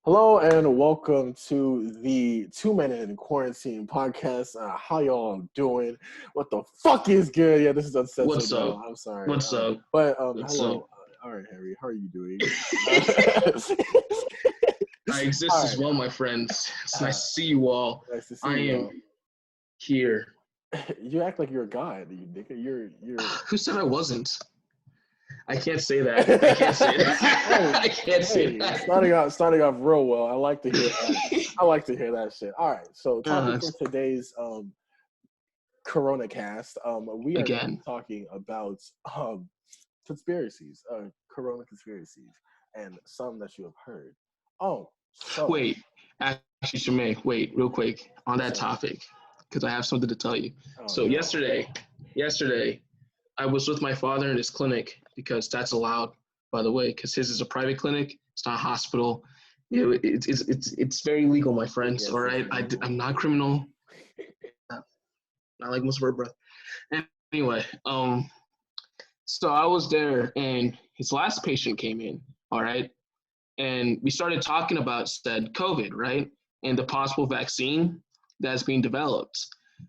Hello and welcome to the 2 Men in Quarantine podcast. How y'all doing? What the fuck is good? Yeah, this is uncensored. What's up? I'm sorry. What's up? But What's hello. up? All right, Harry. How are you doing? I exist All as right. well, my friends. It's nice to see you all. Nice to see I you. am here. You act like you're a god, you nigga. You're. Who said I wasn't? I can't say that. I can't say that. I can't say that. Starting off real well. I like to hear that. I like to hear that shit. All right. So topic for today's Corona cast. We are Again. talking about conspiracies, Corona conspiracies, and some that you have heard. Oh, so Wait, actually, Shemay, wait, real quick on that What's up? topic, because I have something to tell you. Oh, So no. yesterday, I was with my father in his clinic because that's allowed, by the way, because his is a private clinic. It's not a hospital. It's very legal, my friends. Yes, all right, I'm not criminal. Not like most of our breath. Anyway, so I was there, and his last patient came in. All right, and we started talking about said COVID, right, and the possible vaccine that's being developed.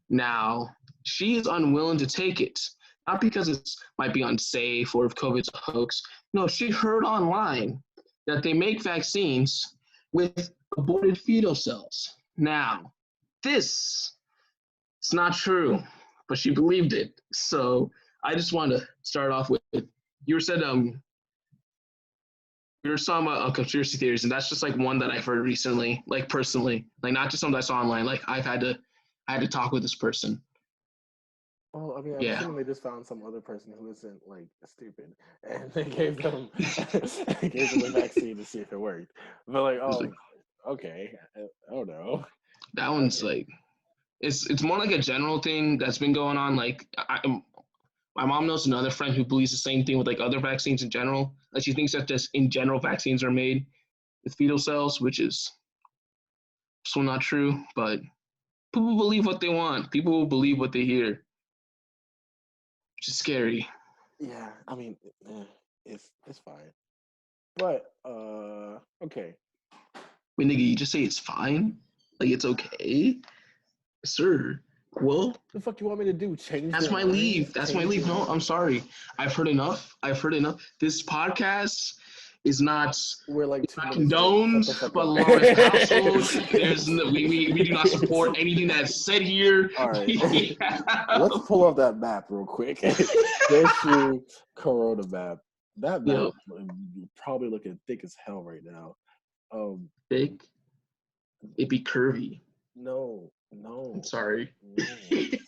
Now, she is unwilling to take it, not because it might be unsafe or if COVID's a hoax. No, she heard online that they make vaccines with aborted fetal cells. Now, this is not true, but she believed it. So I just want to start off with you said there are some conspiracy theories, and that's just like one that I've heard recently, like personally, like not just something I saw online. Like I had to talk with this person. Well, I mean, I'm Yeah. assuming they just found some other person who isn't like stupid, and they gave them the vaccine to see if it worked. But like, oh, okay, I don't know. That one's Okay. like, it's more like a general thing that's been going on. Like my mom knows another friend who believes the same thing with like other vaccines in general. Like she thinks that just in general vaccines are made with fetal cells, which is so not true. But people believe what they want. People will believe what they hear, which is scary. Yeah, I mean, it's fine. But okay. Wait, nigga, you just say it's fine? Like it's okay? Sir. Well, The fuck you want me to do? Change that's their my minds? leave. That's my leave. No, I'm sorry. I've heard enough. This podcast is not We're like 2 minutes in. condoned Shut the fuck by the up. Lawrence household. We do not support anything that's said here. All right. Yeah. Let's pull up that map real quick. Issue Corona map. That map probably looking thick as hell right now. Thick. It'd be curvy. No. I'm sorry. No.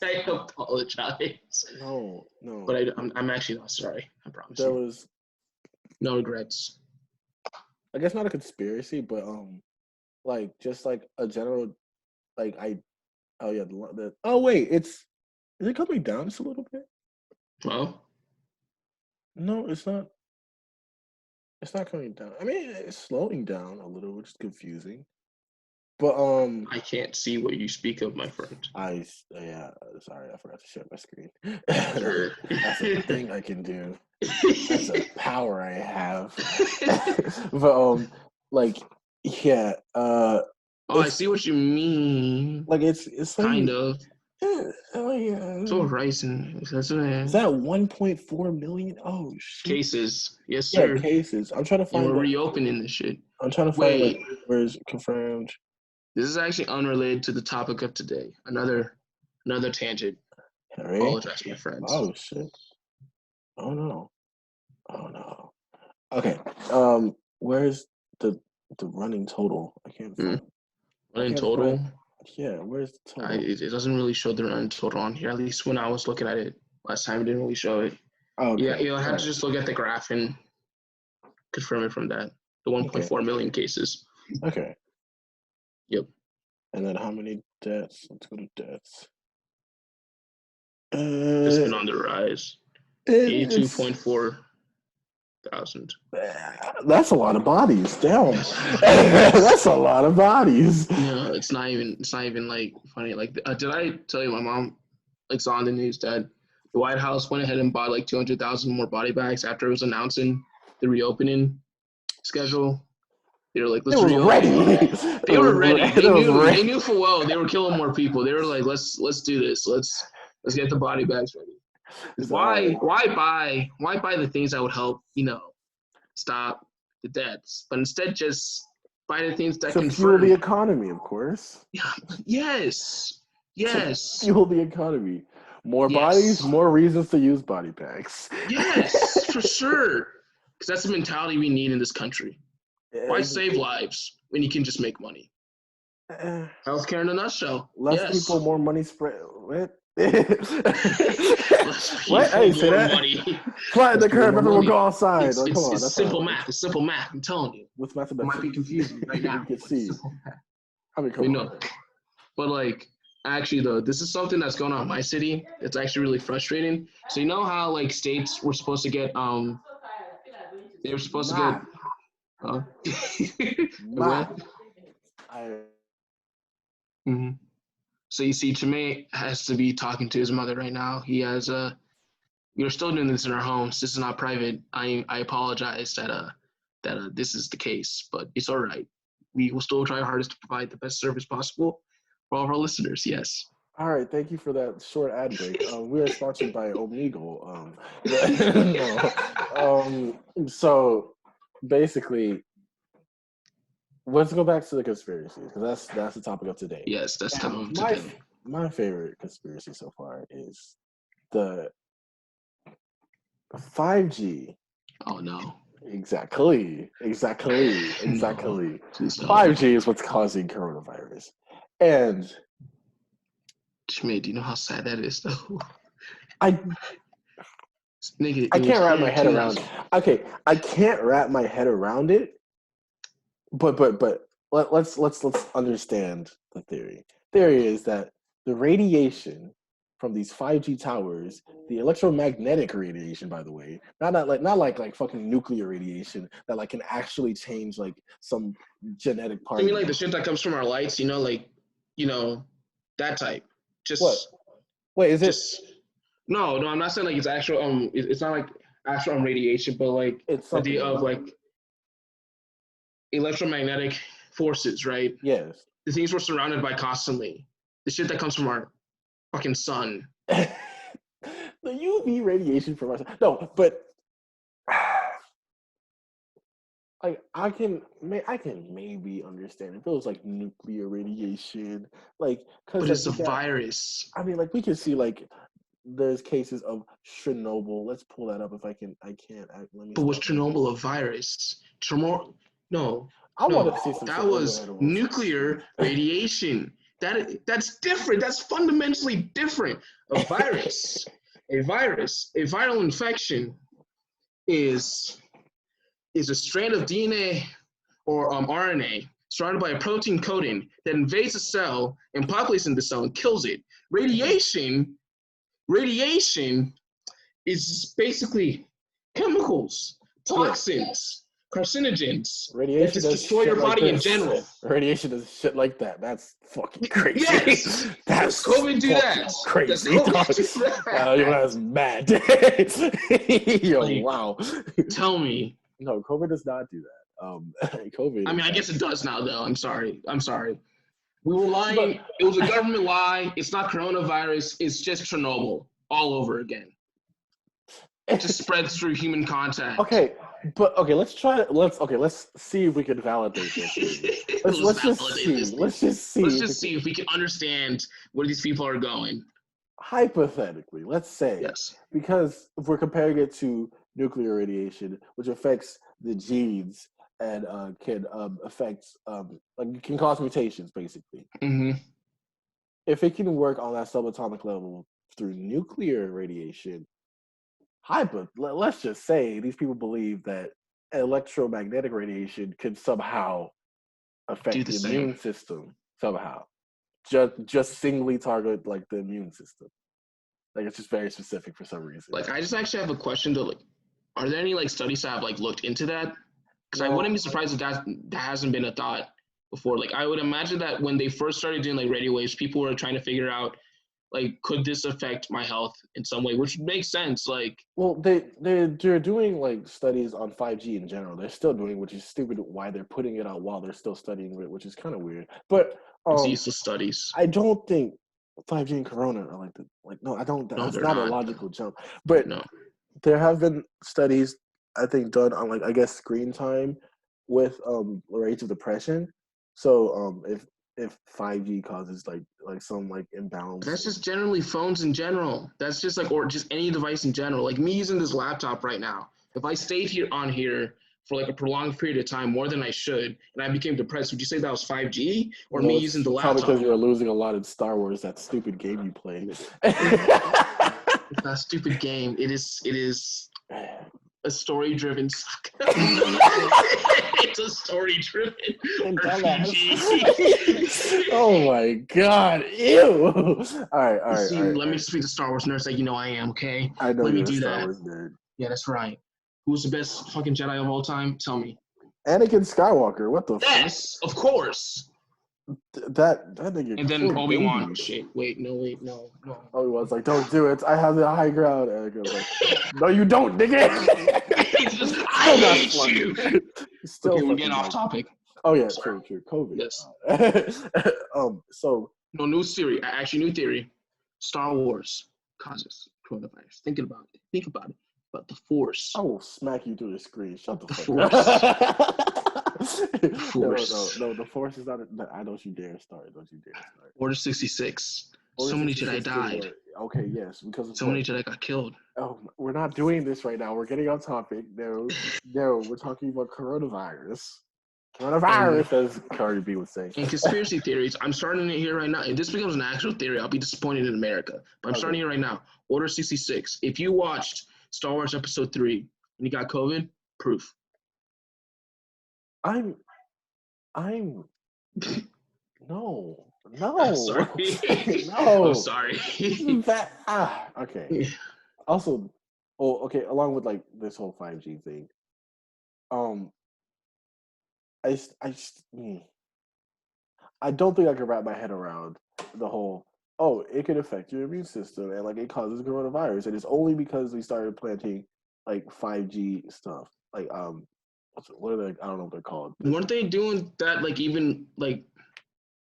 I apologize. No. But I'm actually not sorry. I promise There you. was No regrets. I guess not a conspiracy, but like just like a general like oh wait, is it coming down just a little bit? Well, No, it's not. It's not coming down. I mean, it's slowing down a little, which is confusing. But I can't see what you speak of, my friend. sorry, I forgot to share my screen. Sure. That's a thing I can do. That's a power I have. But like, yeah. I see what you mean. Like it's like, Kind of. oh yeah. It's all rising. Is that 1.4 million? Oh shit. Cases. Yes, Yeah, sir. cases. I'm trying to And find. we're reopening this shit. I'm trying to find like where's confirmed. This is actually unrelated to the topic of today. Another tangent. Harry? Apologize, my friends. Oh shit. Oh no. Okay. Where's the running total? I can't find. Running total? Yeah, where's the total? It doesn't really show the running total on here. At least when I was looking at it last time, it didn't really show it. Oh, okay. Yeah, you'll have to just look at the graph and confirm it from that. The 1.4 million cases. Okay. Yep. And then how many deaths? Let's go to deaths. It's been on the rise. 82.4 thousand. That's a lot of bodies. Damn. That's a lot of bodies. No, it's not even like funny. Like, did I tell you my mom like saw on the news that the White House went ahead and bought like 200,000 more body bags after it was announcing the reopening schedule? They were like, It let's was reopen. ready. They were ready. They It was knew. ready. They knew full well they were killing more people. They were like, let's do this. Let's get the body bags ready. Because So, all right. why buy the things that would help, stop the deaths, but instead just buy the things that To fuel confirm. the economy, of course. Yeah. Yes. To Yes. fuel the economy. More bodies, Yes. more reasons to use body bags. Yes, for sure. Because that's the mentality we need in this country. Why And, save lives when you can just make money? uh, Healthcare in a nutshell. less Yes. people, more money spread. What? Less What? people, Hey, say more that. money. Flatten Less the people, curve, more everyone money. go outside. It's Like, come it's on, it's that's not how simple it math. works. It's simple math. I'm telling you. What's It might be mathematics? confusing right We now, can but it's see. simple math. I mean, come We on. know. But like, actually, though, this is something that's going on in my city. It's actually really frustrating. So you know how like states were supposed to get they were supposed to get Ma, huh? ma. What? I, Mm-hmm. So you see, Chime has to be talking to his mother right now. He has we are still doing this in our homes. This is not private. I apologize that this is the case, but it's all right. We will still try our hardest to provide the best service possible for all of our listeners. Yes. all right, thank you for that short ad break. We are sponsored by Omegle. No. So basically, let's go back to the conspiracies because that's the topic of today. Yes, that's And time of today. my favorite conspiracy so far is the 5G. Oh no. Exactly. No. Please don't. 5G is what's causing coronavirus. And Chime, do you know how sad that is though? I Nigga, I it was can't wrap here my in head around. 2000. Okay, I can't wrap my head around it. But let's understand the theory. Theory is that the radiation from these 5G towers, the electromagnetic radiation, by the way, not like fucking nuclear radiation that like can actually change like some genetic part You of mean like you. the shit that comes from our lights, like, you know, that type. What? Just Wait, is it? just no, I'm not saying like it's actual it's not like actual radiation, but like It's the something idea like of that. like electromagnetic forces, right? Yes. The things we're surrounded by constantly. The shit that comes from our fucking sun. The UV radiation from us. No, but I can maybe understand if it was like nuclear radiation, like because But like it's a we got. virus. I mean, like we can see like there's cases of Chernobyl. Let's pull that up if I can. I can't. Let me But was stop right Chernobyl now. a virus? Chernobyl? No, I want no. to see some That Chernobyl was animals. nuclear radiation. That's different. That's fundamentally different. A virus, a viral infection is a strand of DNA or RNA surrounded by a protein coating that invades a cell and populates in the cell and kills it. Radiation is basically chemicals, Yeah, toxins, carcinogens that radiation just does destroy shit your like body in this. general. Radiation does shit like that. That's fucking crazy. Yes. Does That's COVID do that? fucking Does crazy, dog. COVID do Yo, that? that's mad. Yo, Like, wow. tell me. No, COVID does not do that. COVID I mean, is I guess it actually. does now, though. I'm sorry. We were But lying. It was a government lie. It's not coronavirus. It's just Chernobyl all over again. It just spreads through human contact. okay, but okay, let's see if we can validate this theory. Let's Let's just validate see. this thing. Let's just see Let's if we just can, see if we can understand where these people are going. hypothetically, let's say, Yes. because if we're comparing it to nuclear radiation, which affects the genes and can affect like can cause mutations basically. Mm-hmm. If it can work on that subatomic level through nuclear radiation, let's just say these people believe that electromagnetic radiation could somehow Do affect the the same. immune system somehow. Just singly target like the immune system. Like it's just very specific for some reason. Like, I just actually have a question though. Like, are there any like studies that have like looked into that? Because I wouldn't Well, be surprised if that hasn't been a thought before. Like, I would imagine that when they first started doing like radio waves, people were trying to figure out like, could this affect my health in some way? Which makes sense. Like, well, they're doing like studies on 5G in general. They're still doing, which is stupid. Why they're putting it out while they're still studying it, which is kind of weird. But it's useless studies. I don't think 5G and Corona are like no, I don't. No, That's they're not a not. logical jump. But No. there have been studies, I think, done on like I guess screen time with rates of depression. So if 5G causes like some like imbalance. That's just generally phones in general. That's just like, or just any device in general. Like me using this laptop right now. If I stayed here for like a prolonged period of time, more than I should, and I became depressed, would you say that was 5G or No, me it's using the probably laptop? because you were losing a lot in Star Wars, that stupid game you play. It's not a stupid game. It is a story-driven suck. It's a story-driven RPG. Oh my god! Ew! All right. See, let me just be the Star Wars nerd like you know I am. Okay, I know let me you're a do Star that. Wars nerd. Yeah, that's right. Who's the best fucking Jedi of all time? Tell me. Anakin Skywalker. What the? Yes, of course. That nigga. And then killed Obi-Wan. babies. Shit. Wait. No. Obi-Wan's like, don't do it. I have the high ground. Anakin was like, no, you don't, nigga. It's just, I hate you. Still okay, we're getting fucking off topic. Oh yeah, Sorry. true. COVID. Yes. So No, new theory. Actually, new theory. Star Wars causes coronavirus. Think about it. About the Force. I will smack you through the screen. Shut the fuck Force. up. Force. No, the Force is not. I don't you dare start. Don't you dare start. Order 66. Order So many 66 Jedi died. Okay, yes, because of So many Jedi got killed. Oh, we're not doing this right now. We're getting on topic. No, we're talking about coronavirus. Coronavirus, as Cardi B would say. And conspiracy theories, I'm starting it here right now. If this becomes an actual theory, I'll be disappointed in America. But I'm starting it right now. Order 66. If you watched Star Wars Episode 3 and you got COVID, proof. I'm no. I'm sorry. No. I'm sorry. Okay. Also, okay, along with like this whole 5G thing, I don't think I can wrap my head around the whole, it could affect your immune system and like it causes coronavirus. And it's only because we started planting like 5G stuff. Like what are they, I don't know what they're called. Weren't they doing that like even like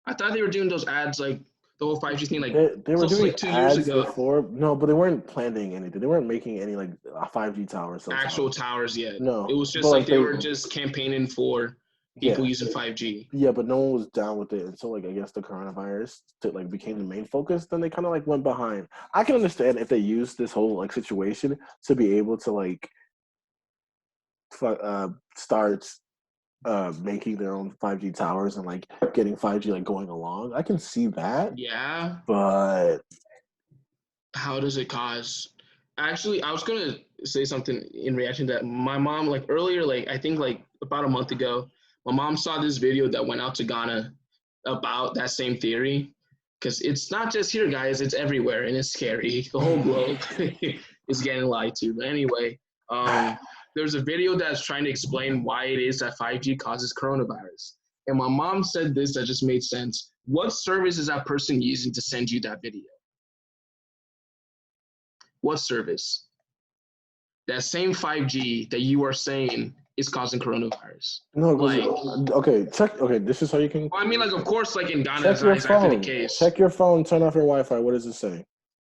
I thought they were doing those ads like the whole 5G thing like they were doing like 2 ads years ago. Before. No, but they weren't planting anything. They weren't making any like 5G towers. Actual towers yet. No. It was just like they were just campaigning for people using 5G. Yeah, but no one was down with it until like I guess the coronavirus became the main focus. Then they kind of like went behind. I can understand if they used this whole like situation to be able to like start making their own 5G towers and like getting 5G like going along. I can see that. Yeah. But how does it cause? Actually, I was gonna say something in reaction to that. My mom, like earlier, like I think like about a month ago, my mom saw this video that went out to Ghana about that same theory. Because it's not just here, guys, it's everywhere and it's scary. The whole globe is getting lied to. But anyway, there's a video that's trying to explain why it is that 5G causes coronavirus. And my mom said this that just made sense. What service is that person using to send you that video? What service? That same 5G that you are saying is causing coronavirus. No, okay, check. Okay, this is how you can. Well, I mean, like, of course, like in Ghana, that's not exactly the case. Check your phone. Turn off your Wi-Fi. What does it say?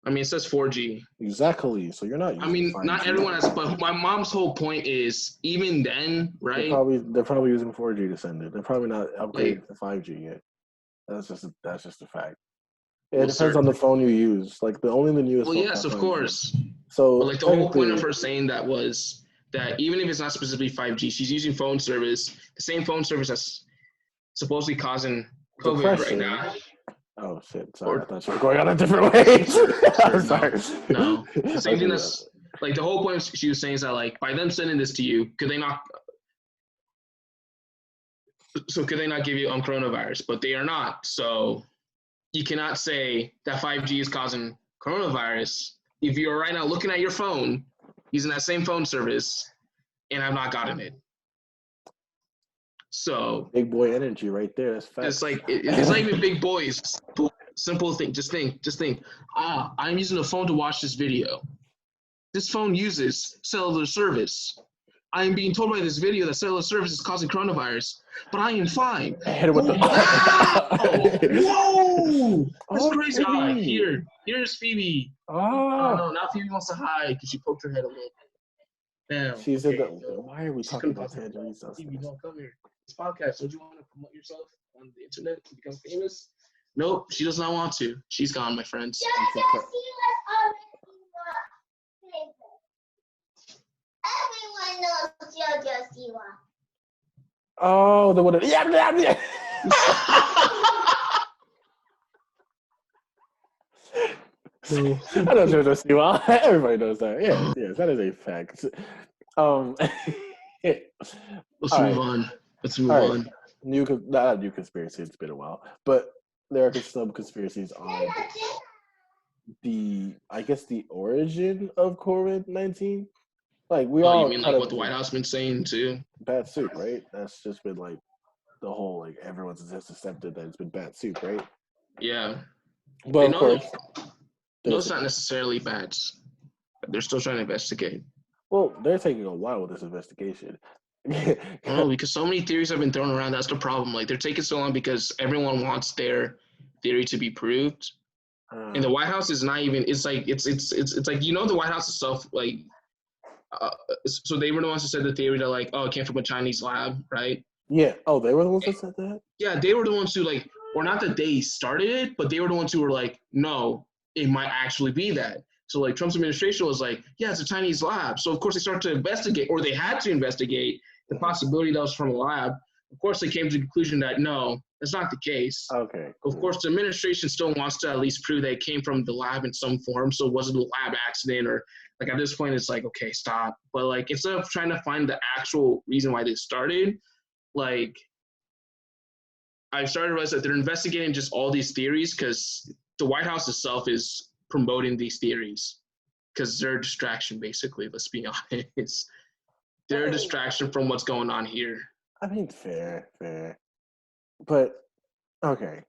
I mean, it says 4G. Exactly. So you're not. I mean, 5G. Not everyone has. But my mom's whole point is, even then, right? They're probably using 4G to send it. They're probably not upgraded to 5G yet. That's just a fact. It depends on the phone you use. Like the newest. Well, yes, of course. So, but like the whole point of her saying that was that even if it's not specifically 5G, she's using phone service, the same phone service that's supposedly causing COVID right now. Oh shit! Sorry, I thought you were going on a different way. I'm sorry. No, the same thing. That's like the whole point she was saying is that like by them sending this to you, could they not give you coronavirus? But they are not. So you cannot say that 5G is causing coronavirus if you're right now looking at your phone using that same phone service and have not gotten it. So big boy energy right there. That's fast. It's like it's not even big boys. Simple thing. Just think. I'm using a phone to watch this video. This phone uses cellular service. I am being told by this video that cellular service is causing coronavirus, but I am fine. Hit it with the. Whoa! That's Okay. crazy. Here's Phoebe. Oh. No, now Phoebe wants to hide because she poked her head a little bit. Damn. She said that. Why are we talking about tangerine sauce? Phoebe, no, come here. This podcast. Don't you want to promote yourself on the internet to become famous? Nope, she does not want to. She's gone, my friends. Everyone knows JoJo Siwa. Oh, the one. Yeah. I know JoJo Siwa. Everybody knows that. Yes, that is a fact. Let's move on. Not new conspiracy. It's been a while, but there are some conspiracies on the origin of COVID-19. Like we all. You mean like what the White House been saying too? Bat soup, right? That's just been like the whole like everyone's just accepted that it's been bat soup, right? Yeah. But of course, no, it's not necessarily bats. They're still trying to investigate. Well, they're taking a while with this investigation. No, because so many theories have been thrown around. That's the problem. Like they're taking so long because everyone wants their theory to be proved. And the White House is not even. It's like it's like the White House itself. Like, so they were the ones who said the theory that like it came from a Chinese lab, right? Yeah. Oh, they were the ones that said that. Yeah, they were the ones who like, or not that they started it, but they were the ones who were like, no, it might actually be that. So like Trump's administration was like, yeah, it's a Chinese lab. So of course they started to investigate, or they had to investigate the possibility that was from a lab. Of course they came to the conclusion that no, that's not the case. Okay. Of course the administration still wants to at least prove that it came from the lab in some form. So it wasn't a lab accident, or like at this point it's like, okay, stop. But like instead of trying to find the actual reason why this started, like I started to realize that they're investigating just all these theories because the White House itself is promoting these theories because they're a distraction, basically. Let's be honest. They're a distraction from what's going on here. I mean, fair. But, okay.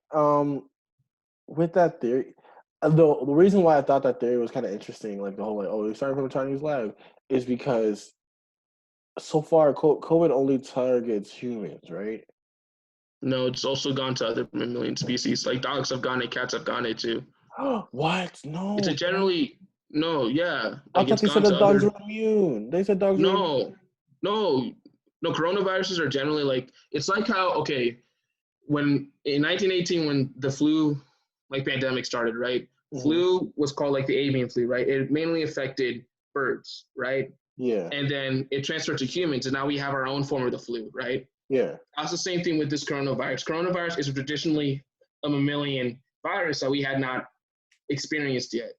With that theory, the reason why I thought that theory was kind of interesting, like the whole, like, it started from a Chinese lab, is because so far, COVID only targets humans, right? No, it's also gone to other mammalian species. Like dogs have gone it, cats have gone it too. What? No. It's a generally, no, yeah. I thought they said the dogs were immune. They said dogs were immune. No, coronaviruses are generally like, it's like how, okay, when in 1918, when the flu like pandemic started, right? Mm-hmm. Flu was called like the avian flu, right? It mainly affected birds, right? Yeah. And then it transferred to humans, and now we have our own form of the flu, right? Yeah. That's the same thing with this coronavirus. Coronavirus is traditionally a mammalian virus that we had not experienced yet.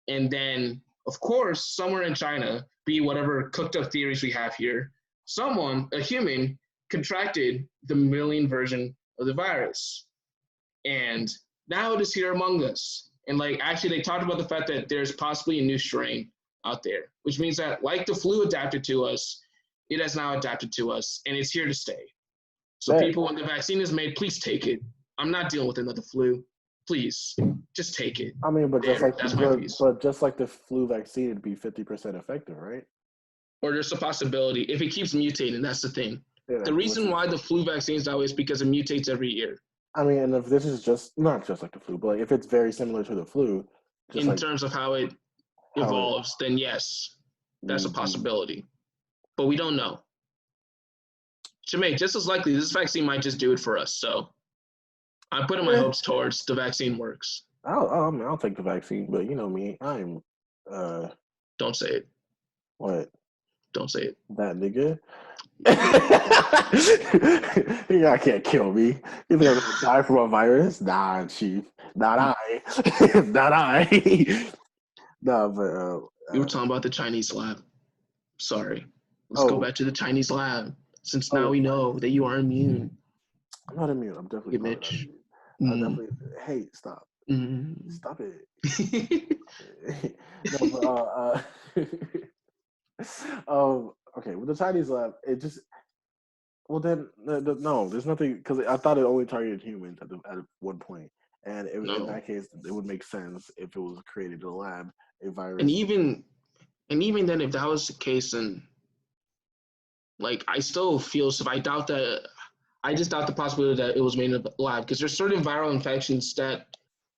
And then, of course, somewhere in China, be whatever cooked up theories we have here, someone, a human, contracted the mammalian version of the virus. And now it is here among us. And like, actually, they talked about the fact that there's possibly a new strain out there, which means that like the flu adapted to us, it has now adapted to us, and it's here to stay. So people, when the vaccine is made, please take it. I'm not dealing with another flu. Please, just take it. I mean, but just like the flu vaccine, it'd be 50% effective, right? Or there's a possibility if it keeps mutating. That's the thing. Yeah, the reason why the flu vaccine is that way is because it mutates every year. I mean, and if this is just not just like the flu, but like if it's very similar to the flu, in terms of how it evolves, then yes, that's a possibility. But we don't know. Jermaine, just as likely, this vaccine might just do it for us. So I'm putting my hopes towards the vaccine works. I'll take the vaccine, but you know me, I'm. Don't say it. What? Don't say it. That nigga. I can't kill me. You think I'm gonna die from a virus? Nah, chief. Not I. Not I. No, but you were talking about the Chinese lab. Sorry. Let's go back to the Chinese lab, since now we know that you are immune. I'm not immune. I'm definitely not immune. Hey, stop. Stop it. No, but, okay, with the Chinese lab, it just... Well, then, no, there's nothing... Because I thought it only targeted humans at one point. And in that case, it would make sense if it was created in a lab, a virus. And even then, if that was the case, then like I still feel so. I doubt that. I just doubt the possibility that it was made in a lab because there's certain viral infections that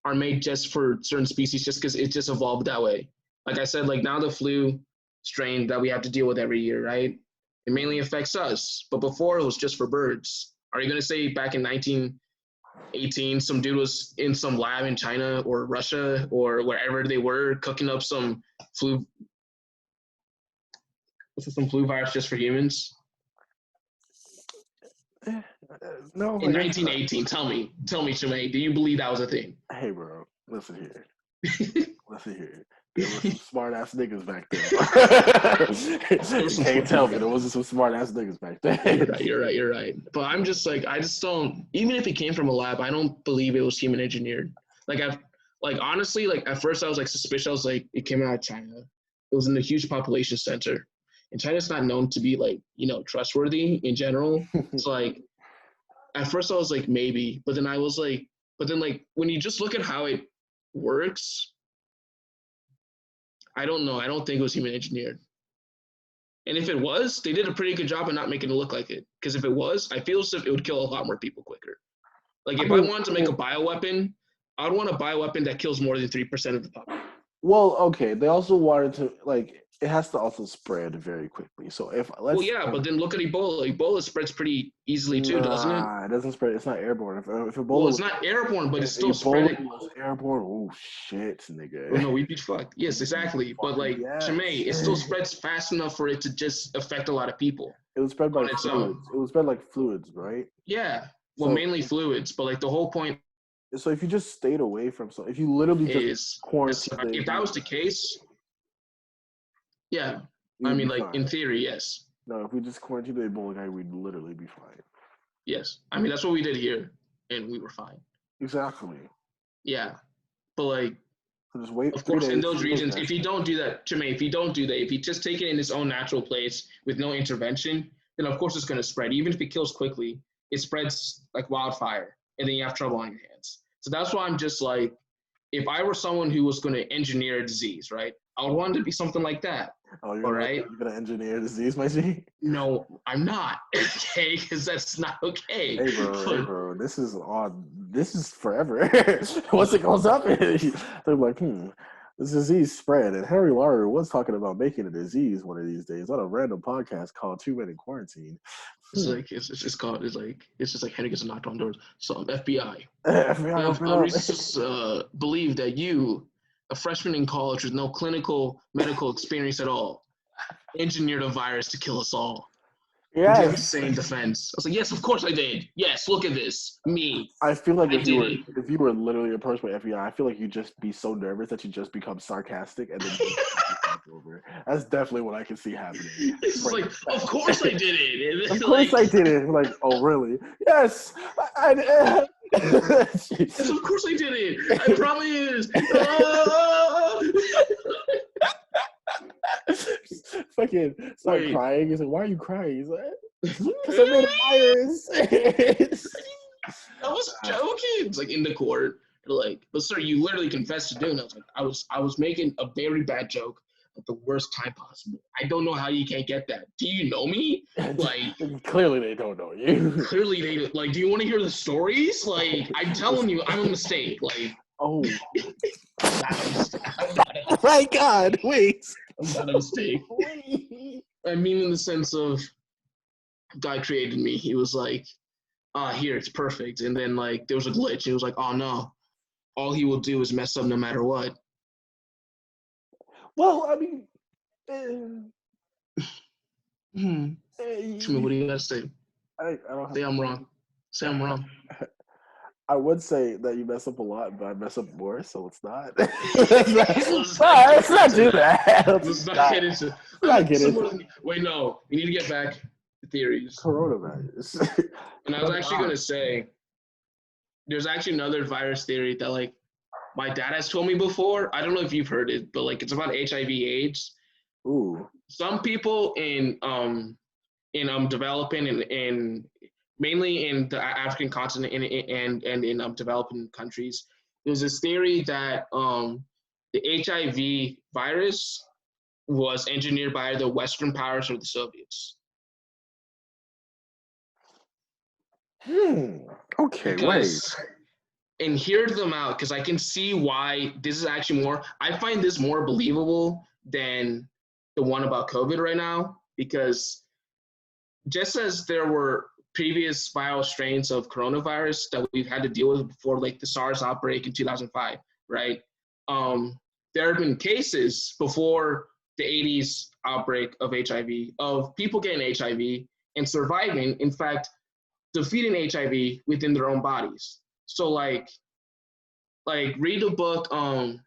are made just for certain species, just because it just evolved that way. Like I said, like now the flu strain that we have to deal with every year, right? It mainly affects us, but before it was just for birds. Are you gonna say back in 1918, some dude was in some lab in China or Russia or wherever they were cooking up some flu virus just for humans? No. In 1918, tell me, Shemay, do you believe that was a thing? Hey, bro, listen here. There were some smart ass niggas back then. You can't tell me there wasn't some smart ass niggas back then. You're right. But I'm just like, I just don't. Even if it came from a lab, I don't believe it was human engineered. Honestly, like at first I was like suspicious. I was like, it came out of China. It was in a huge population center, and China's not known to be like trustworthy in general. So like, at first I was like maybe, but then when you just look at how it works, I don't know. I don't think it was human engineered. And if it was, they did a pretty good job of not making it look like it. Because if it was, I feel as if it would kill a lot more people quicker. Like if I wanted to make a bioweapon, I'd want a bioweapon that kills more than 3% of the population. Well, okay. They also wanted to it has to also spread very quickly. So but then look at Ebola. Ebola spreads pretty easily too, doesn't it? It doesn't spread. It's not airborne. If Ebola, well, it's not airborne, but it's still spreading. Was airborne. Oh shit, nigga. Oh, no, we'd be fucked. Yes, exactly. But like, Shemay, it still spreads fast enough for it to just affect a lot of people. It would spread by fluids. It would spread like fluids, right? Yeah. Well, mainly fluids, but like the whole point. So if you just stayed away from if you literally just quarantined, if that was the case, yeah. I mean, like in theory, yes. No, if we just quarantined the Ebola guy, we'd literally be fine. Yes, I mean that's what we did here, and we were fine. Exactly. Yeah, but like, so just wait. Of course, in those regions, if you don't do that, Jermaine, if you just take it in its own natural place with no intervention, then of course it's going to spread. Even if it kills quickly, it spreads like wildfire, and then you have trouble on your hands. So that's why I'm just like, if I were someone who was going to engineer a disease, right? I would want it to be something like that. Oh, you're gonna engineer a disease, my G? No, I'm not. Okay, because that's not okay. Hey, bro, this is odd. This is forever. Once it goes up, they're like, this disease spread. And Henry Lauder was talking about making a disease one of these days on a random podcast called 2 Men in Quarantine. It's just like Henry gets knocked on doors. So FBI. FBI researchers believe that you, a freshman in college with no medical experience at all, engineered a virus to kill us all. Yes. Insane defense. I was like, yes, of course I did. Yes, look at this. Me. I feel like if you were literally approached by FBI, I feel like you'd just be so nervous that you just become sarcastic and then over. That's definitely what I can see happening. It's like, of course I did it. Of course I did it. Like, oh really? Yes. Yes, of course I did it. I promise. Fucking start crying. He's like, why are you crying? He's like, because I made a virus. I was joking. It's like in the court. They're like, but sir, you literally confessed to doing it. I was like, I was making a very bad joke at the worst time possible. I don't know how you can't get that. Do you know me? Like, clearly they don't know you. Clearly they like. Do you want to hear the stories? Like, I'm telling you, I'm a mistake. Like, oh, my God! Wait, I'm not a mistake. I mean, in the sense of, God created me. He was like, here, it's perfect. And then like there was a glitch. He was like, oh no, all he will do is mess up no matter what. Well, I mean, what do you gotta say? I don't say I'm wrong. Say I'm wrong. I would say that you mess up a lot, but I mess up more, so it's not. Let's not do that. Let's not get into it. Wait, no. We need to get back to theories. Coronavirus. And I was actually going to say, there's actually another virus theory that, like, my dad has told me before. I don't know if you've heard it, but, like, it's about HIV/AIDS. Ooh. Some people in developing and mainly in the African continent and in developing countries There's this theory that the HIV virus was engineered by the Western powers or the Soviets. Okay, because, and hear them out, because I can see why this is actually more, I find this more believable than the one about COVID right now, because just as there were previous viral strains of coronavirus that we've had to deal with before, like the SARS outbreak in 2005, right? There have been cases before the 80s outbreak of HIV, of people getting HIV and surviving, in fact, defeating HIV within their own bodies. So like read a book, actually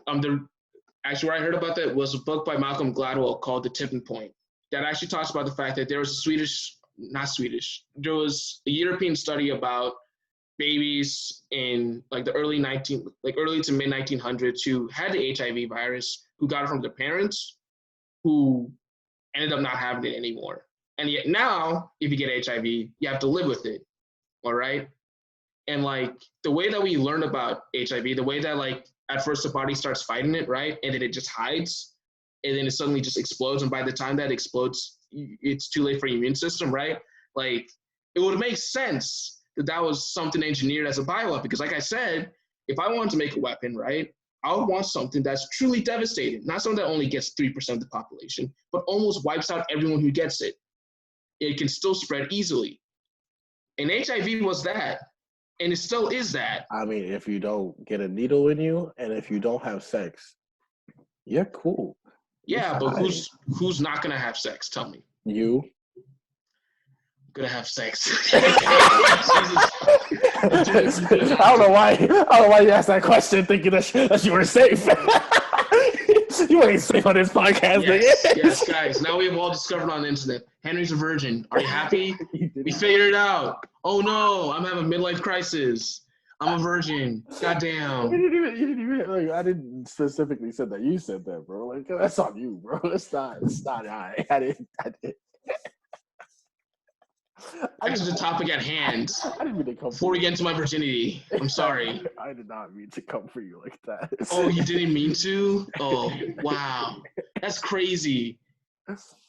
where I heard about that was a book by Malcolm Gladwell called The Tipping Point, that actually talks about the fact that there was there was a European study about babies in like the early to mid 1900s who had the HIV virus, who got it from their parents, who ended up not having it anymore. And yet now, if you get HIV, you have to live with it, all right? And like the way that we learn about HIV, the way that like at first the body starts fighting it, right? And then it just hides, and then it suddenly just explodes. And by the time that explodes, it's too late for your immune system, right? Like it would make sense that that was something engineered as a bioweapon, because like I said, if I wanted to make a weapon, right, I would want something that's truly devastating, not something that only gets 3% of the population, but almost wipes out everyone who gets it. It can still spread easily. And HIV was that, and it still is that. I mean, if you don't get a needle in you and if you don't have sex, you're cool. Yeah, but who's not gonna have sex? Tell me. You. Gonna have sex. I don't know why you asked that question thinking that you were safe. You ain't safe on this podcast, yes, guys. Now we have all discovered on the internet. Henry's a virgin. Are you happy? We figured it out. Oh no, I'm having a midlife crisis. I'm a virgin. Goddamn. You didn't even like, I didn't specifically say that. You said that, bro. Like that's on you, bro. It's not I didn't. Back to the topic at hand. I didn't mean to come before we get into my virginity. I'm sorry. I did not mean to come for you like that. Oh, you didn't mean to? Oh, wow. That's crazy.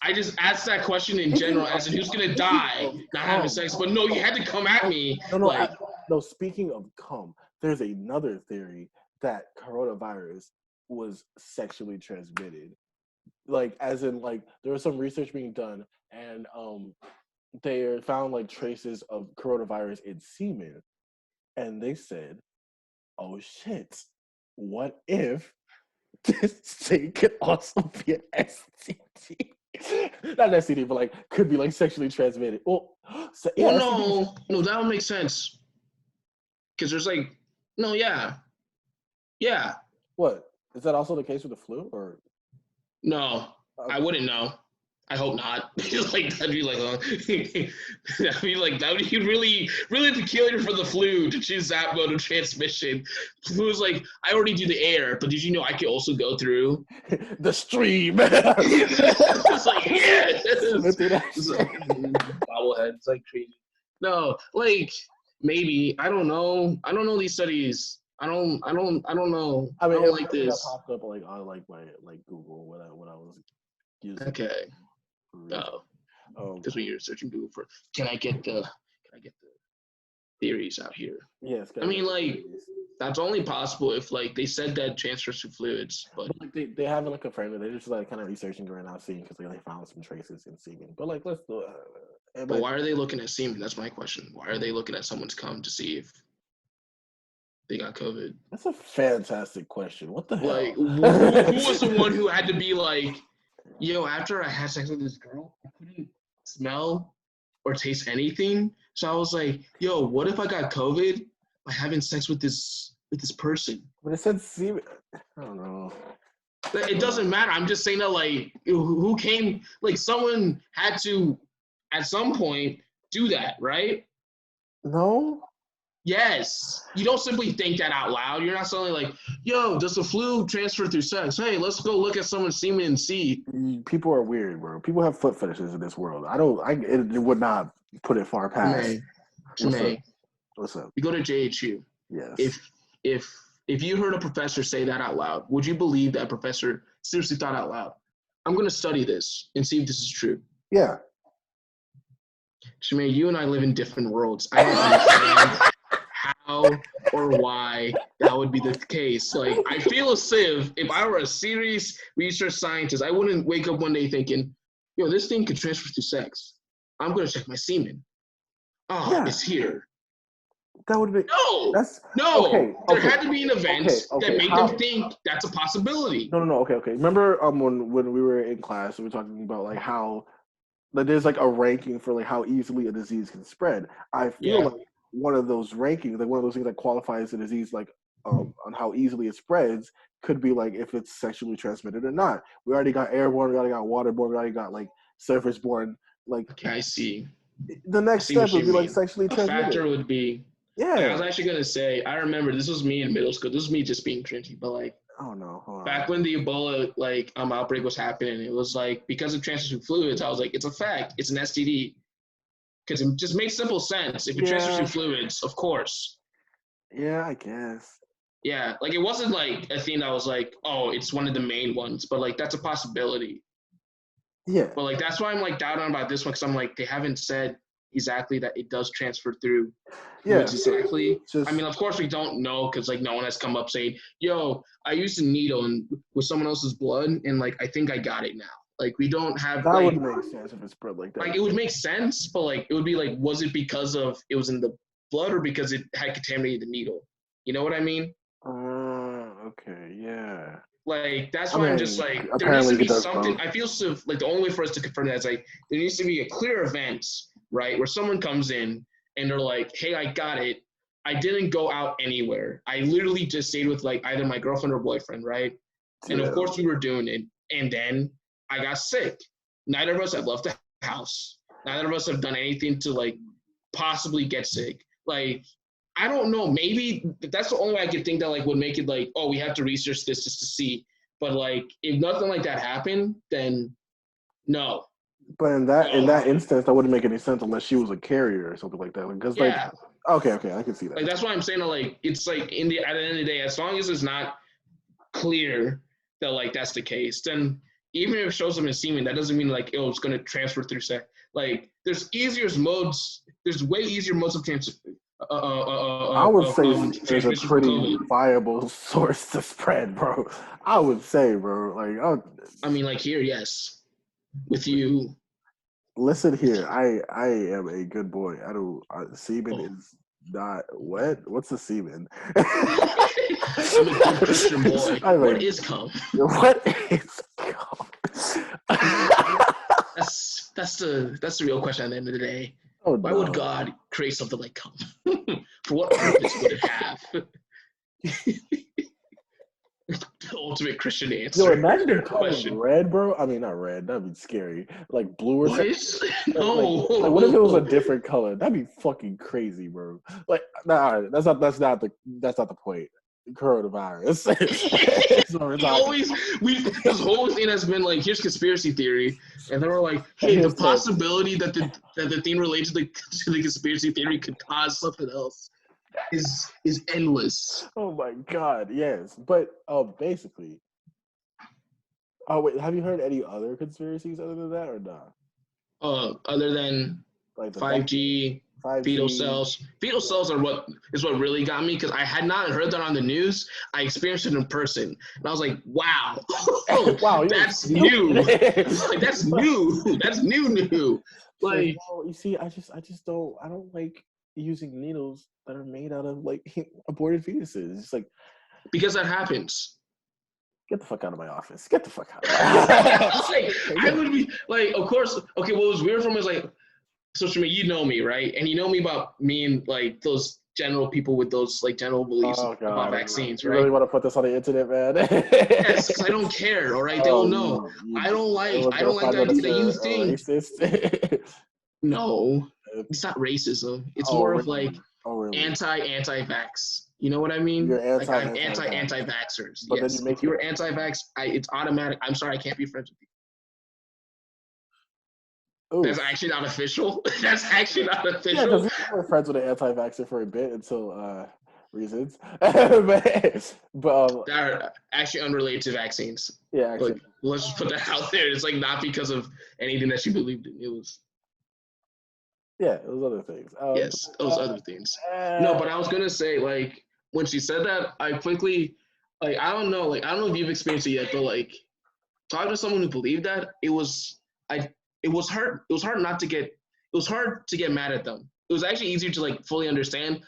I just asked that question in general, as in who's gonna die not having sex. But no, you had to come at me. No, speaking of cum, there's another theory that coronavirus was sexually transmitted. Like, as in, like, there was some research being done, and they found like traces of coronavirus in semen, and they said, "Oh shit! What if this thing could also be an STD? Not an STD, but like could be like sexually transmitted." No, that would make sense. Because there's like, yeah. What is that also the case with the flu, or? No, I wouldn't know. I hope not. That'd be really, really peculiar for the flu to choose that mode of transmission. Flu is like, I already do the air, but did you know I could also go through the stream? It's like, yeah, it's like, bobblehead. It's like crazy. No, like maybe I don't know. I don't know these studies. I don't know. I mean, I don't like this. Popped up like on like my Google when I was using. Okay. Because when you're searching Google for, can I get the theories out here? Yes. I mean, like, that's only possible if like they said that transfers to fluids, but like they haven't like confirmed it. They're just like kind of researching right now, seeing because they found some traces in semen. But like, let's do. But why are they looking at semen? That's my question. Why are they looking at someone's cum to see if they got COVID? That's a fantastic question. What the hell? Like, who was the one who had to be like, yo, after I had sex with this girl, I couldn't smell or taste anything. So I was like, yo, what if I got COVID by having sex with this person? But it said semen. I don't know. It doesn't matter. I'm just saying that, like, who came, like, someone had to, at some point, do that, right? No. Yes. You don't simply think that out loud. You're not suddenly like, yo, does the flu transfer through sex? Hey, let's go look at someone's semen and see. People are weird, bro. People have foot fetishes in this world. It would not put it far past. Jermaine. What's up? You go to JHU. Yes. If if you heard a professor say that out loud, would you believe that professor seriously thought out loud, I'm going to study this and see if this is true? Yeah. Shemaine, you and I live in different worlds. I don't understand how or why that would be the case. Like, I feel as if I were a serious research scientist, I wouldn't wake up one day thinking, yo, this thing could transfer through sex. I'm going to check my semen. It's here. That would be. No. There had to be an event that made them think that's a possibility. No. Okay. Remember when we were in class, we were talking about like how like there's like a ranking for like how easily a disease can spread. I feel like one of those rankings, like one of those things that qualifies a disease, like on how easily it spreads, could be like if it's sexually transmitted or not. We already got airborne, we already got waterborne, we already got like surface-borne. Like, okay, I see. The next step would be like sexually transmitted. A factor would be. Yeah. I was actually gonna say, I remember this was me in middle school. This was me just being cringy, but like. Oh no! Hold on. Back when the Ebola outbreak was happening, it was like because of transmission fluids. I was like, it's a fact. It's an STD because it just makes simple sense. If it transfers through fluids, of course. Yeah, I guess. Yeah, like it wasn't like a thing that was like, oh, it's one of the main ones, but like that's a possibility. Yeah. But like that's why I'm like doubting about this one because I'm like they haven't said exactly that it does transfer through. Yeah, exactly. I mean, of course we don't know because like no one has come up saying, "Yo, I used a needle and with someone else's blood and like I think I got it now." Like we don't have. That like, would make sense if it's spread like that. Like it would make sense, but like it would be like, was it because of it was in the blood or because it had contaminated the needle? You know what I mean? Okay, yeah. Like that's why I'm just like there needs to be something. I feel so like the only way for us to confirm that is like there needs to be a clear event, right, where someone comes in and they're like, "Hey, I got it. I didn't go out anywhere. I literally just stayed with like either my girlfriend or boyfriend, right? And of course we were doing it. And then I got sick. Neither of us have left the house. Neither of us have done anything to like possibly get sick. Like, I don't know. Maybe that's the only way I could think that like would make it like, oh, we have to research this just to see. But like, if nothing like that happened, then no. But in that instance, that wouldn't make any sense unless she was a carrier or something like that. Because like, okay, I can see that. Like that's why I'm saying that like it's like at the end of the day, as long as it's not clear that like that's the case, then even if it shows them in semen, that doesn't mean like it's going to transfer through sex. Like there's way easier modes of transfer. I would say there's a pretty viable source to spread, bro. I would say, bro. Like, I mean, like here, yes. With you. Listen here, I am a good boy. Semen is not wet. What's the semen? I'm a good Christian boy. What is cum? What is cum? That's the real question at the end of the day. Oh, why would God create something like cum? For what purpose would it have? The ultimate Christian answer. Yo, imagine the color red, bro. I mean, not red. That'd be scary. Like blue or something. No. Like, what if it was a different color? That'd be fucking crazy, bro. Like, nah, that's not the point. Coronavirus. This whole thing has been like, here's conspiracy theory, and they were like, hey, the possibility that the thing related to the conspiracy theory could cause something else is endless. Oh my god, yes. But basically, wait, have you heard any other conspiracies other than that or not? Other than like 5G, fetal cells. Fetal cells are what really got me because I had not heard that on the news. I experienced it in person, and I was like, "Wow, wow, that's new! Like that's new! That's new!" Like, you see, I don't like using needles that are made out of like aborted fetuses. It's like because that happens. Get the fuck out of my office. Get the fuck out. Like, I would be like, of course. Okay, what was weird from is like, social media. You know me, right? And you know me about me and like those general people with those like general beliefs about vaccines, right? You really want to put this on the internet, man? Yes, because I don't care. All right, they will know. I don't like the idea that you think. No, it's not racism. It's more of like anti-vax. You know what I mean? You're anti-vaxxers. But yes. If you're anti-vax, it's automatic. I'm sorry, I can't be friends with you. Ooh. That's actually not official. That's actually not official. Yeah, because we were friends with an anti-vaxxer for a bit until reasons. but that are actually unrelated to vaccines. yeah, actually, Like, let's just put that out there. It's like not because of anything that she believed in. It was yeah, it was other things. yes, those other things. No, but I was gonna say like when she said that, I quickly like I don't know if you've experienced it yet, but like talking to someone who believed that I it was hard not to get mad at them. It was actually easier to like fully understand.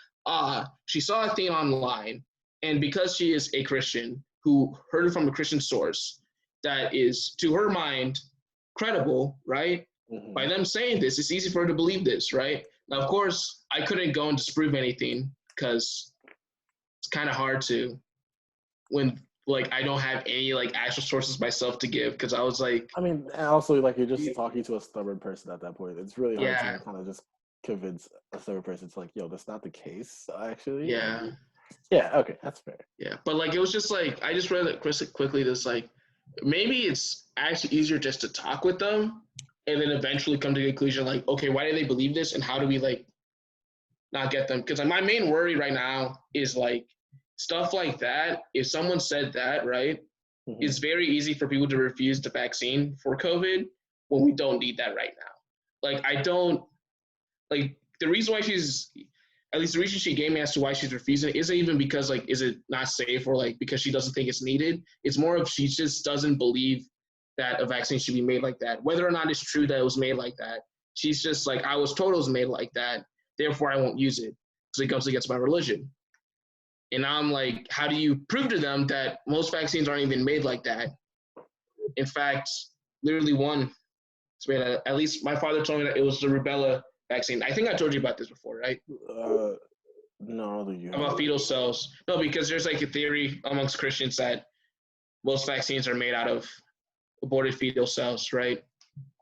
She saw a thing online, and because she is a Christian who heard it from a Christian source that is to her mind credible, right? Mhm. By them saying this, it's easy for her to believe this, right? Now, of course, I couldn't go and disprove anything because it's kind of hard to when like I don't have any like actual sources myself to give because I was like, I mean, and also like you're just talking to a stubborn person at that point. It's really hard yeah, to kind of just convince a stubborn person. It's like, yo, that's not the case, actually. yeah, Yeah. Okay, that's fair. yeah. But like it was just like I just read it quickly. This like maybe it's actually easier just to talk with them and then eventually come to the conclusion like, okay, why do they believe this and how do we like not get them? Because my main worry right now is like stuff like that. If someone said that, right, Mhm. it's very easy for people to refuse the vaccine for COVID when we don't need that right now. Like I don't like the reason why she's at least the reason she gave me as to why she's refusing it isn't even because like is it not safe or like because she doesn't think it's needed. It's more of she just doesn't believe that a vaccine should be made like that. Whether or not it's true that it was made like that, she's just like I was told it was made like that, therefore I won't use it because it goes against my religion. And I'm like, how do you prove to them that most vaccines aren't even made like that? In fact, literally one is made at least my father told me that it was the rubella vaccine. I think I told you about this before, right? No, you About fetal cells. No, because there's like a theory amongst Christians that most vaccines are made out of aborted fetal cells, right?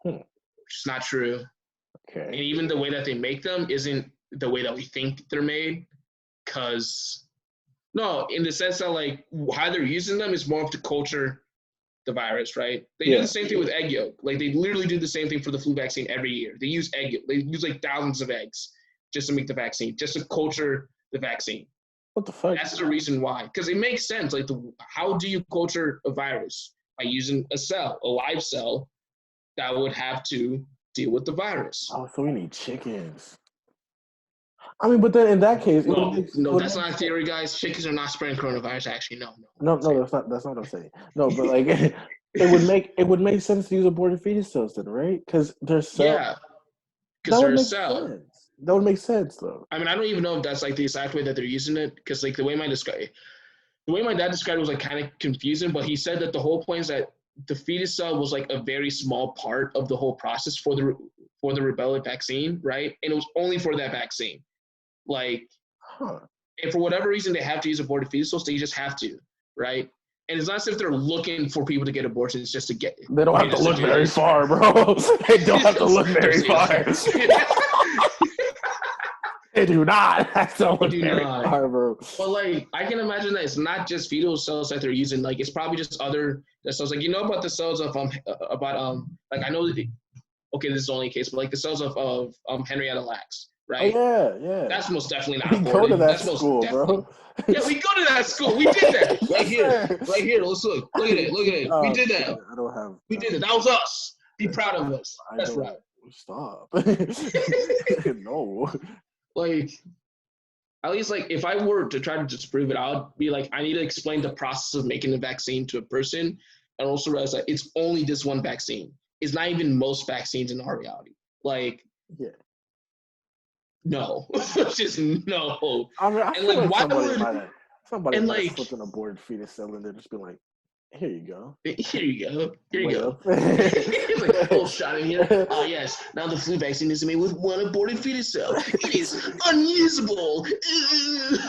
Hmm. Which is not true. Okay. And even the way that they make them isn't the way that we think they're made. Because, no, in the sense that like how they're using them is more of to culture the virus, right? They do the same thing with egg yolk. Like they literally do the same thing for the flu vaccine every year. They use egg yolk. They use like thousands of eggs just to make the vaccine, just to culture the vaccine. What the fuck? That's the reason why. Because it makes sense. Like, how do you culture a virus? By using a cell, a live cell that would have to deal with the virus. Oh, so we need chickens. I mean, but then in that case, no, that's not a theory, guys. Chickens are not spreading coronavirus. Actually, no. That's not what I'm saying. No, but like it would make sense to use aborted fetus cells then, right? Because they're cells. Yeah, because they're a cell. Sense. That would make sense, though. I mean, I don't even know if that's like the exact way that they're using it, because like the way my dad described it was like kind of confusing. But he said that the whole point is that the fetus cell was like a very small part of the whole process for the rubella vaccine, right? And it was only for that vaccine. Like, and for whatever reason they have to use aborted fetus cells, they just have to, right? And it's not as if they're looking for people to get abortions just to get. They don't have to look very far, bro. They don't have to look very far. They do not have to look very far, bro. But like, I can imagine that it's not just fetal cells that they're using. Like, it's probably just other cells. Like, you know about the cells of like I know that. Okay, this is only a case, but like the cells of Henrietta Lacks, right? Oh, yeah. That's most definitely not aborted. We go to that school, bro. Yeah, we go to that school. We did that right here. Let's look. Look at it. We did that. I don't have. We did it. That was us. Be proud of us. That's right. Stop. No. Like, at least like if I were to try to disprove it, I would be like, I need to explain the process of making the vaccine to a person, and also realize that it's only this one vaccine. It's not even most vaccines in our reality. Like, no, just no. I mean, I and like, why would somebody might slip an aborted fetus cell in there, just be like, here you go. Here you go. It's like a whole shot in here. Oh yes. Now the flu vaccine is made with one aborted fetus cell. It is unusable.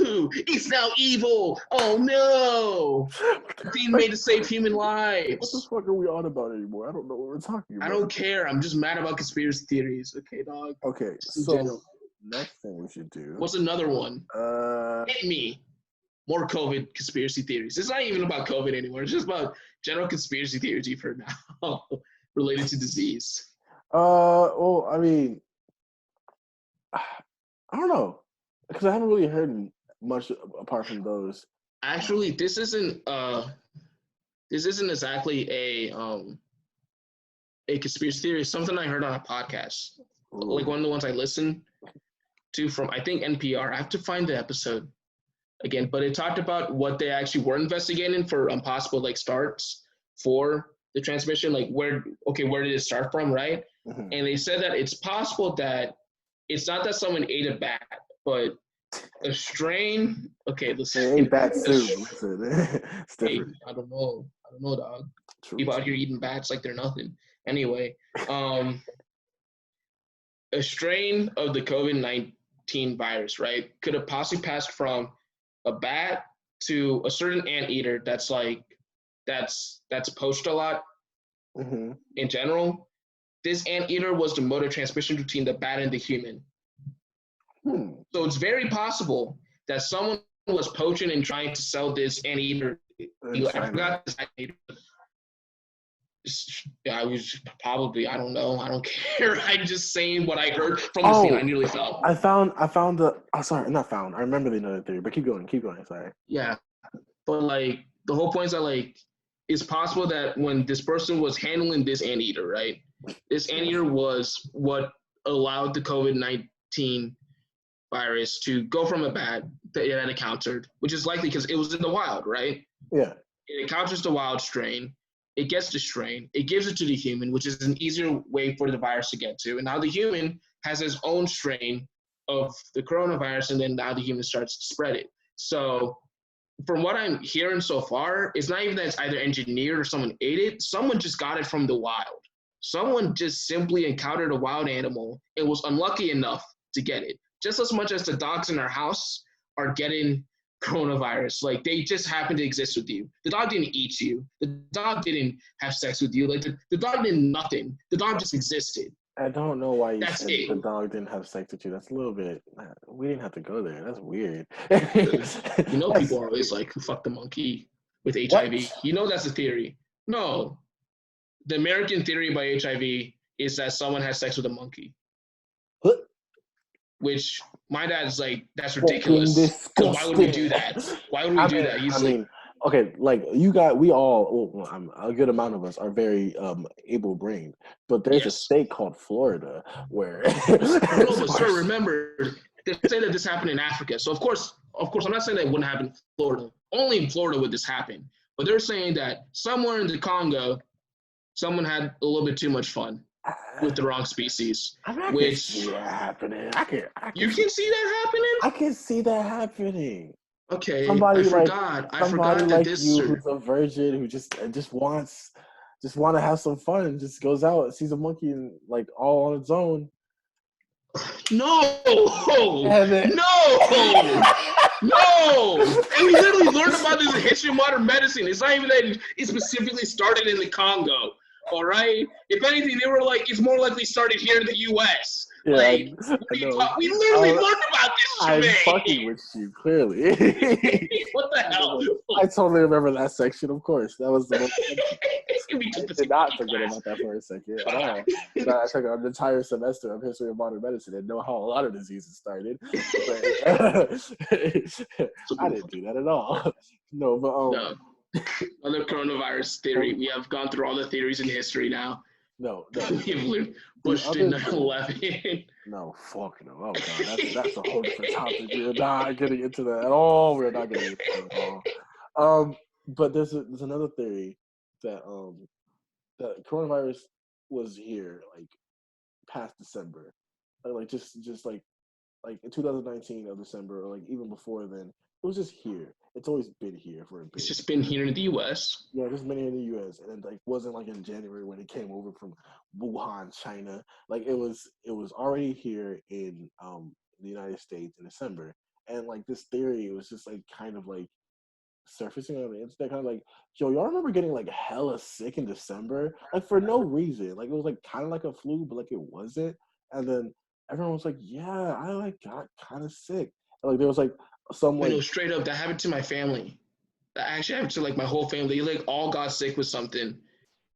Ooh, it's now evil. Oh no. Being made to save human lives. What the fuck are we on about anymore? I don't know what we're talking about. I don't care. I'm just mad about conspiracy theories. Okay, dog. Okay, so next thing we should do. What's another one? Hit me. More COVID conspiracy theories. It's not even about COVID anymore. It's just about general conspiracy theories you've heard now related to disease. Well, I mean, I don't know, because I haven't really heard much apart from those. Actually, this isn't exactly a conspiracy theory. It's something I heard on a podcast, like Ooh. one of the ones I listened to from I think NPR. I have to find the episode again, but it talked about what they actually were investigating for possible like starts for the transmission, like where did it start from, right? Mhm. And they said that it's possible that it's not that someone ate a bat, but a strain. Okay, listen. They ate bats too. Listen, it's Hey, different. I don't know, dog. True, People out true. here eating bats like they're nothing. Anyway, a strain of the COVID-19 virus, right, could have possibly passed from a bat to a certain anteater that's poached a lot Mm-hmm. in general. This anteater was the mode of transmission between the bat and the human. So it's very possible that someone was poaching and trying to sell this anteater. I forgot this anteater. I was probably, I don't know, I don't care. I'm just saying what I heard from the scene. I nearly fell. I found the. Oh, sorry, not found. I remember the another theory, but keep going. Sorry. Yeah, but like the whole point is that like it's possible that when this person was handling this anteater, right? This anteater was what allowed the COVID-19 virus to go from a bat that it had encountered, which is likely because it was in the wild, right? Yeah. It encounters the wild strain. It gets the strain. It gives it to the human, which is an easier way for the virus to get to. And now the human has his own strain of the coronavirus, and then now the human starts to spread it. So from what I'm hearing so far, it's not even that it's either engineered or someone ate it. Someone just got it from the wild. Someone just simply encountered a wild animal and was unlucky enough to get it. Just as much as the dogs in our house are getting coronavirus. Like they just happen to exist with you. The dog didn't eat you. The dog didn't have sex with you. Like the dog did nothing. The dog just existed. I don't know why you That's said it. the dog didn't have sex with you. That's a little bit. We didn't have to go there. That's weird. You know, people are always like, "Who fucked the monkey with HIV?" What? You know, that's a theory. No, the American theory by HIV is that someone has sex with a monkey. What? Which my dad's like, that's ridiculous. Why would we do that? Why would we do that? He's like, okay, like we all, well, a good amount of us are very able-brained, but there's a state called Florida where. No, but sir, remember, they say that this happened in Africa. So of course, I'm not saying that it wouldn't happen in Florida. Only in Florida would this happen. But they're saying that somewhere in the Congo, someone had a little bit too much fun with the wrong species. I can see that happening. You can see that happening? I can see that happening. Okay, somebody I forgot like that this you who's a virgin who just want to have some fun and just goes out and sees a monkey and like all on its own. No, and we literally learned about this in history of modern medicine. It's not even that it specifically started in the Congo. All right. If anything, they were like, it's more likely started here in the U.S. Yeah, like, we literally learned about this. I'm fucking with you, clearly. What the hell? I totally remember that section. Of course, that was the most. I did not forget about that for a second at all. I took an entire semester of history of modern medicine and know how a lot of diseases started. But I didn't do that at all. No, but no. Other coronavirus theory. We have gone through all the theories in history now. No. We've pushed in 9/11. No, fuck no. Oh god, that's a whole different topic. We're not getting into that at all. We're not getting into that at all. But there's another theory that that coronavirus was here like past December, like just like in 2019 of December, or like even before then. It was just here. It's always been here for a bit. It's just been here in the U.S. Yeah, just been here in the U.S. And it wasn't like in January when it came over from Wuhan, China. Like it was already here in the United States in December. And like this theory was just like kind of like surfacing on the internet, kind of like, yo, y'all remember getting like hella sick in December? Like for no reason. Like it was like kind of like a flu, but like it wasn't. And then everyone was like, yeah, I like got kind of sick. And, like there was like some like straight up that happened to my family. That actually happened to like my whole family. They like all got sick with something,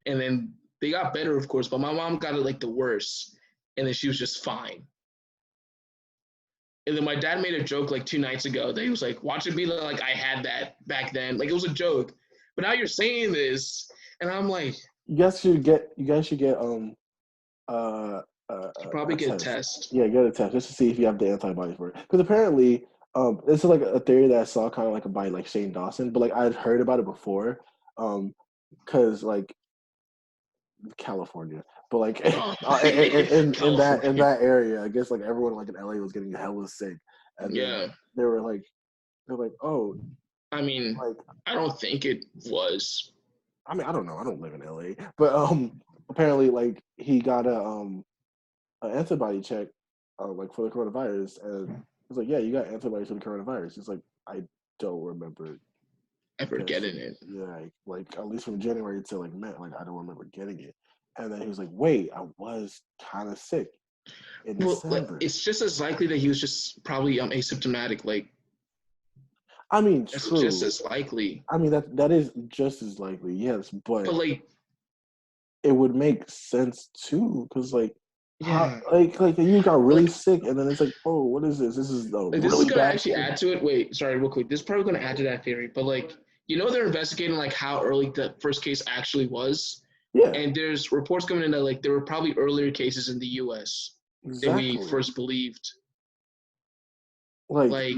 and then they got better, of course. But my mom got it like the worst, and then she was just fine. And then my dad made a joke like 2 nights ago that he was like, watch it be like I had that back then. Like it was a joke. But now you're saying this, and I'm like, You guys should get uh, probably a get a test. test. Yeah, get a test just to see if you have the antibodies for it. Because apparently, this is like a theory that I saw kind of like by like Shane Dawson, but like I'd heard about it before. Because like California, but like in California. that area, I guess like everyone like in LA was getting hella sick, and then Yeah. they're like, oh, I mean, like I don't think it was. I mean I don't know, I don't live in LA, but apparently like he got an antibody check, like for the coronavirus, and it's like, yeah, you got antibodies for the coronavirus. It's like I don't remember Ever getting it. yeah, like at least from January to like May, like I don't remember getting it. And then he was like, wait, I was kind of sick in Well, like, December. it's just as likely that he was just probably asymptomatic. Like, I mean, that's true. just as likely. I mean, that is just as likely, yes, but like, it would make sense too, because like, yeah, like you got really sick, and then it's like, oh, what is this? This is a like, this really is gonna bad actually thing. add to it. Wait, sorry, real quick. This is probably gonna add to that theory, but like, they're investigating like how early the first case actually was. Yeah, And there's reports coming in that like there were probably earlier cases in the U.S. than we exactly. first believed. Like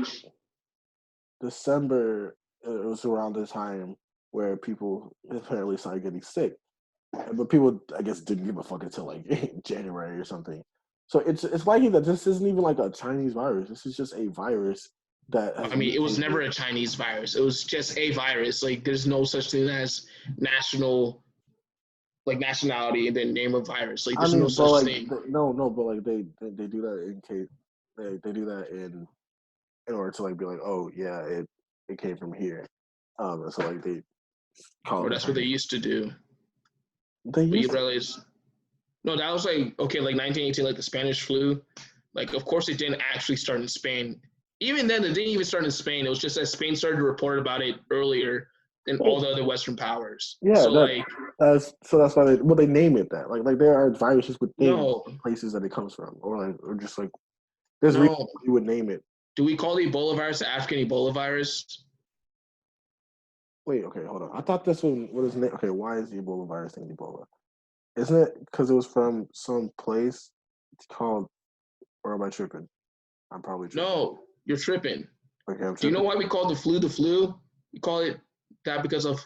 December, it was around the time where people apparently started getting sick. But people, I guess, didn't give a fuck until like January or something. So it's likely that this isn't even like a Chinese virus. This is just a virus that has. I mean, it was mutated. never a Chinese virus. It was just a virus. Like, there's no such thing as nationality and then name of virus. Like, there's no such thing. No, but like they do that in case they do that in order to like be like, oh yeah, it came from here. So like they call Or it. that's what they used to do. They But you used to. realize, no, that was like, okay, like 1918, like the Spanish flu. Like, of course, it didn't actually start in Spain. Even then, it didn't even start in Spain. It was just that Spain started to report about it earlier than all the other Western powers. Yeah, so that's why they name it that. Like there are viruses within no, places that it comes from, or just like there's no. reason you would name it. Do we call the Ebola virus the African Ebola virus? Wait, okay, hold on. I thought this was what is it? Okay, why is the Ebola virus named Ebola? Isn't it because it was from some place? It's called, or am I tripping? I'm probably tripping. No, you're tripping. Okay, I'm tripping. Do you know why we call the flu the flu? We call it that because of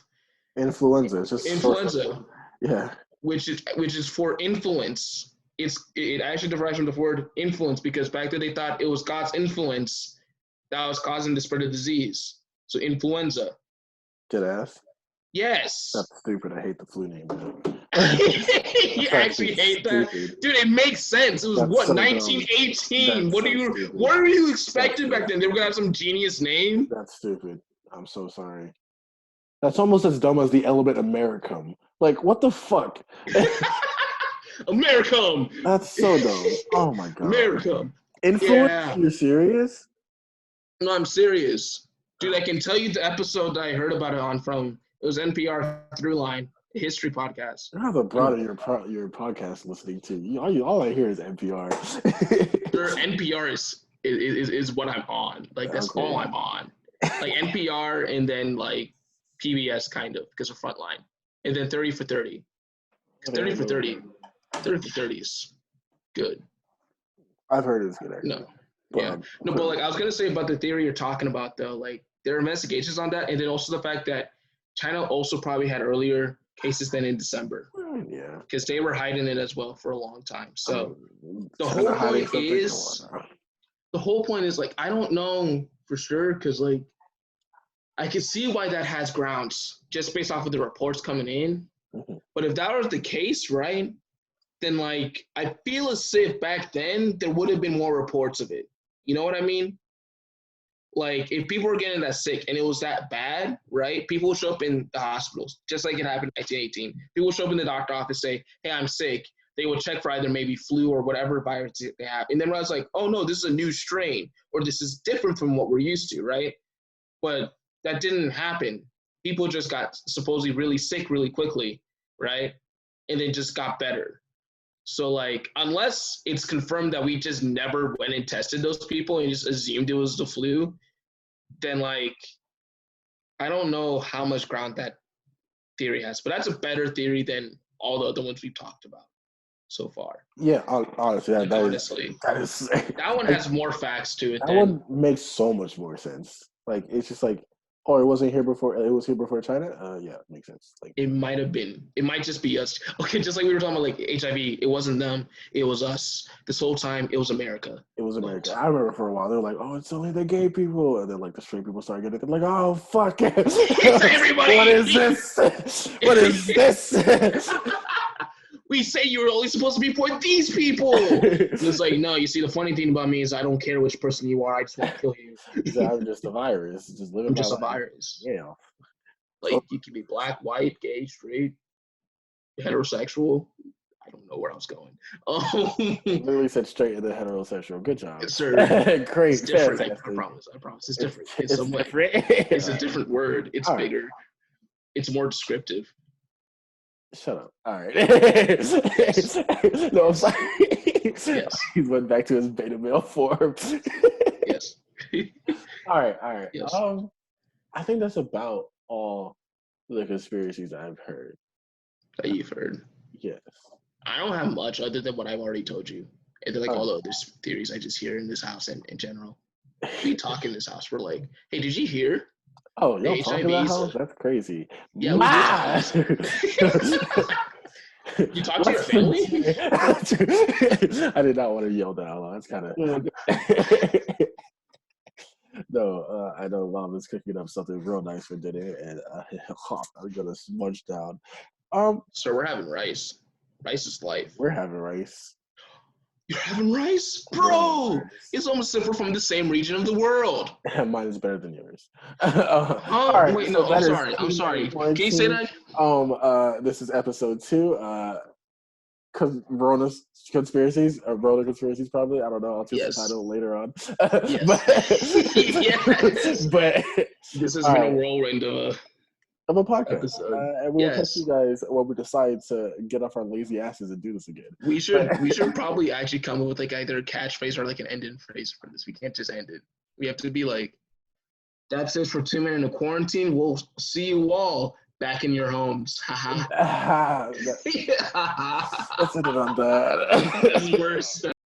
influenza. It's just influenza. Yeah. Which is for influence. It actually derives from the word influence because back then they thought it was God's influence that was causing the spread of disease. So influenza. Dead ass. Yes. That's stupid. I hate the flu name. You actually hate that, dude? It makes sense. It was what, 1918? What are you expecting back then? They were gonna have some genius name? That's stupid. I'm so sorry. That's almost as dumb as the element Americum. Like, what the fuck? Americum. That's so dumb. Oh my god. Americum. Influence? Yeah. You're serious? No, I'm serious. Dude, I can tell you the episode that I heard about it on from. It was NPR Throughline, a history podcast. You have a broader your podcast listening to. All I hear is NPR. Sure, NPR is what I'm on. Like, that's all I'm on. Like NPR and then like PBS kind of because of Frontline. And then 30 for 30. 30 for 30. 30 for 30 is good. I've heard it's good actually. No. Yeah. No, but like I was gonna say about the theory you're talking about though, like there are investigations on that, and then also the fact that China also probably had earlier cases than in December. Yeah. Because they were hiding it as well for a long time. So the whole point is like I don't know for sure because like I can see why that has grounds just based off of the reports coming in. Mm-hmm. But if that was the case, right, then like I feel as if back then there would have been more reports of it. You know what I mean? Like if people were getting that sick and it was that bad, right? People would show up in the hospitals, just like it happened in 1918. People would show up in the doctor office, say, "Hey, I'm sick." They would check for either maybe flu or whatever virus they have, and then I was like, "Oh no, this is a new strain, or this is different from what we're used to," right? But that didn't happen. People just got supposedly really sick really quickly, right? And then just got better. So, like, unless it's confirmed that we just never went and tested those people and just assumed it was the flu, then, like, I don't know how much ground that theory has. But that's a better theory than all the other ones we've talked about so far. Yeah, honestly, Like, honestly, that is that one has more facts to it. That one makes so much more sense. Like, it's just like, oh, it wasn't here before. It was here before China. Yeah, it makes sense. Like, it might have been. It might just be us. Okay, just like we were talking about, like HIV. It wasn't them. It was us. This whole time, it was America. it was America. I remember for a while they were like, oh, it's only the gay people, and then like the straight people started getting it. They're like, oh fuck it. It's everybody. What is this? What is this? We say you were only supposed to be for these people. It's like, no, you see, the funny thing about me is I don't care which person you are. I just want to kill you. I'm just a virus. Just living. I'm just my a life. virus. Yeah. Like, you can be black, white, gay, straight, heterosexual. I don't know where I was going. Literally said straight into heterosexual. Good job. Yes, sir. Great. It's different. I Fantastic. promise. It's different. It's different. It's a different word. It's All bigger. Right. It's more descriptive. Shut up. All right. Yes. No, I'm sorry. Yes. He went back to his beta male form. Yes. All right. Yes. I think that's about all the conspiracies I've heard. That you've heard. Yes. I don't have much other than what I've already told you. And then, like, all the other theories I just hear in this house and in general. We talk in this house. We're like, hey, did you hear? Oh, y'all talking that house? That's crazy. Yeah, we do talk. You talk to your family? I did not want to yell that out loud. That's kind of... No, I know Mom is cooking up something real nice for dinner, and I'm gonna munch down. So we're having rice. Rice is life. We're having rice. You're having rice, bro. It's almost if we're from the same region of the world. Mine is better than yours. Wait, no, I'm sorry. Can you say that? This is episode 2. Rona's Conspiracies, or Rona Conspiracies, probably. I don't know. I'll choose the title later on. Yes. But this has been a whirlwind of a podcast. And we'll catch you guys when we decide to get off our lazy asses and do this again. We should probably actually come up with like either a catchphrase or like an ending phrase for this. We can't just end it. We have to be like, that's it for 2 minutes of quarantine. We'll see you all back in your homes. Haha. Let's end it on that. That's worse.